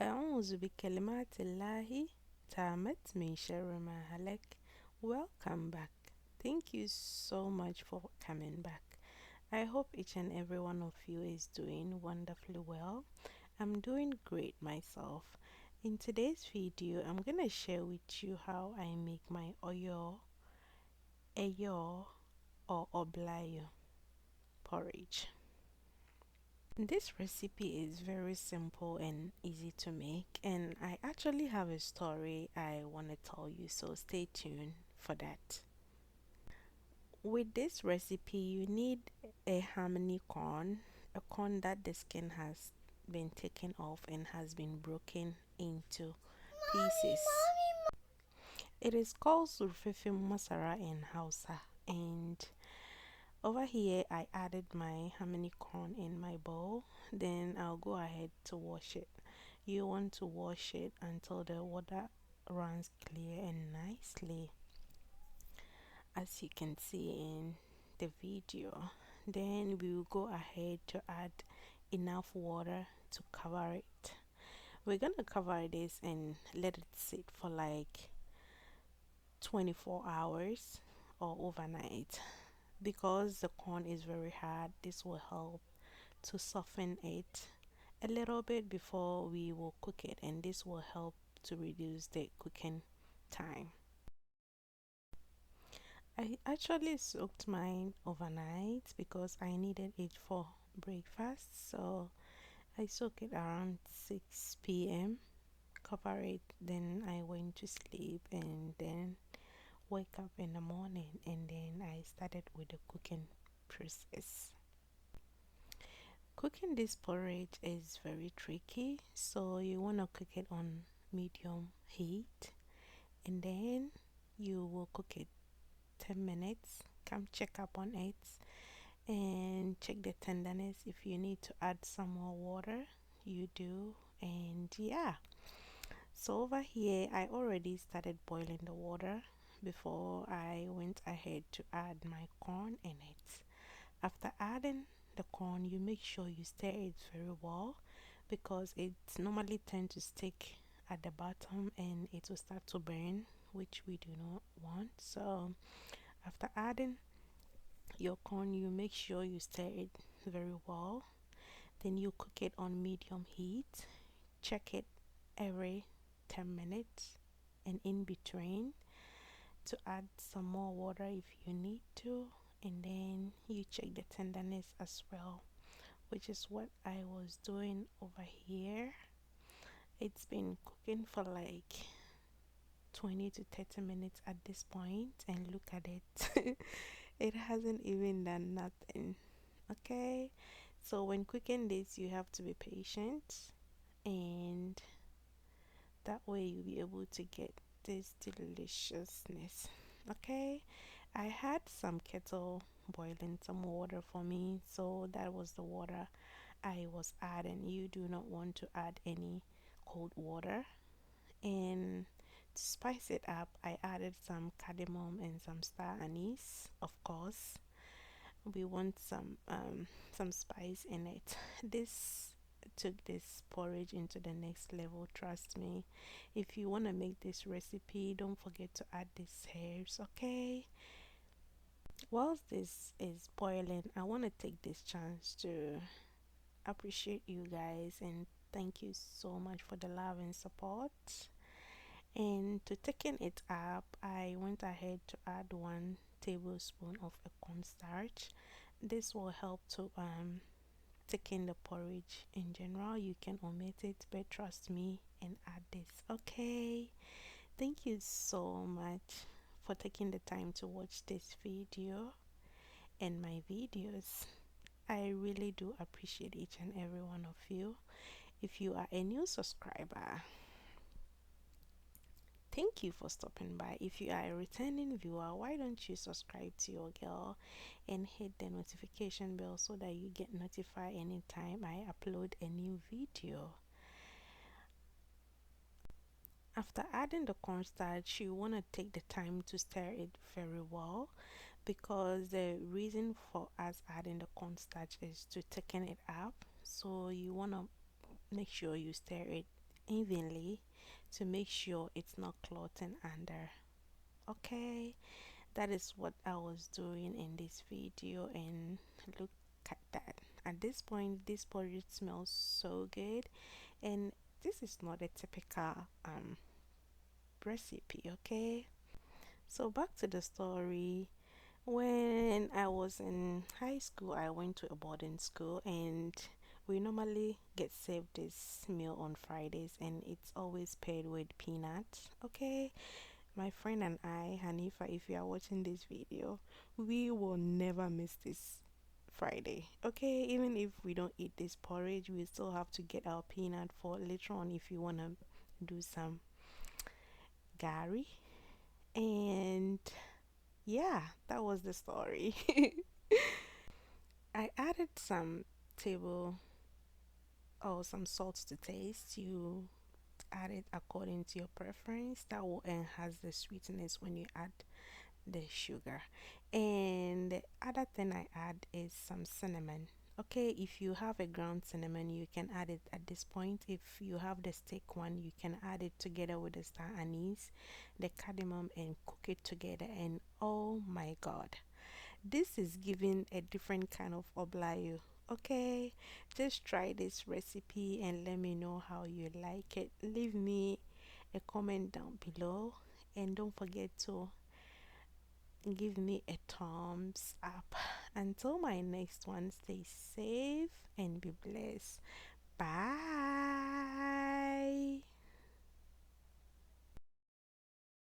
أعوذ بكلمات الله تامت من شر ما هلك. Welcome back. Thank you so much for coming back. I hope each and every one of you is doing wonderfully well. I'm doing great myself. In today's video, I'm gonna share with you how I make my Eyoo or Oblayoo porridge. This recipe is very simple and easy to make, and I actually have a story I want to tell you, so stay tuned for that. With this recipe, you need a Hominy corn, a corn that the skin has been taken off and has been broken into pieces. It is called Surfifim Masara in Hausa, and over here I added my hominy corn in my bowl. Then I'll go ahead to wash it. You want to wash it until the water runs clear and nicely, as you can see in the video. Then we will go ahead to add enough water to cover it. We're gonna cover this and let it sit for like 24 hours or overnight. Because the corn is very hard, this will help to soften it a little bit before we will cook it, and this will help to reduce the cooking time. I actually soaked mine overnight because I needed it for breakfast, so I soaked it around 6 p.m. cover it, then I went to sleep and then wake up in the morning, and then I started with the cooking process. Cooking this porridge is very tricky, so you want to cook it on medium heat, and then you will cook it 10 minutes. Come check up on it and check the tenderness. If you need to add some more water, you do. And yeah, so over here I already started boiling the water before I went ahead to add my corn in it. After adding the corn, you make sure you stir it very well because it normally tends to stick at the bottom and it will start to burn, which we do not want. So after adding your corn, you make sure you stir it very well. Then you cook it on medium heat. Check it every 10 minutes and in between to add some more water if you need to, and then you check the tenderness as well, which is what I was doing over here. It's been cooking for like 20 to 30 minutes at this point, and look at it. It hasn't even done nothing. Okay, so when cooking this you have to be patient, and that way you'll be able to get this deliciousness. Okay, I had some kettle boiling some water for me, so that was the water I was adding. You do not want to add any cold water. And to spice it up, I added some cardamom and some star anise. Of course, we want some spice in it. This took this porridge into the next level, trust me. If you want to make this recipe, don't forget to add these herbs. Okay, whilst this is boiling, I want to take this chance to appreciate you guys and thank you so much for the love and support. And to thicken it up, I went ahead to add 1 tablespoon of a cornstarch. This will help to thicken the porridge. In general, you can omit it, but trust me and add this. Okay, thank you so much for taking the time to watch this video and my videos. I really do appreciate each and every one of you. If you are a new subscriber, thank you for stopping by. If you are a returning viewer, why don't you subscribe to your girl and hit the notification bell so that you get notified anytime I upload a new video. After adding the cornstarch, you want to take the time to stir it very well, because the reason for us adding the cornstarch is to thicken it up. So you want to make sure you stir it evenly to make sure it's not clotting under. Okay, that is what I was doing in this video, and look at that. At this point, this porridge smells so good, and this is not a typical recipe. Okay, so back to the story. When I was in high school, I went to a boarding school, and we normally get served this meal on Fridays, and it's always paired with peanuts. Okay, my friend and I, Hanifa, if you are watching this video, we will never miss this Friday. Okay, even if we don't eat this porridge, we still have to get our peanut for later on if you want to do some gari. And yeah, that was the story. I added some table or some salt to taste. You add it according to your preference. That will enhance the sweetness when you add the sugar. And the other thing I add is some cinnamon. Okay, if you have a ground cinnamon, you can add it at this point. If you have the stick one, you can add it together with the star anise, the cardamom, and cook it together. And oh my god, this is giving a different kind of oblayoo. Okay, just try this recipe and let me know how you like it. Leave me a comment down below, and don't forget to give me a thumbs up. Until my next one, stay safe and be blessed. Bye.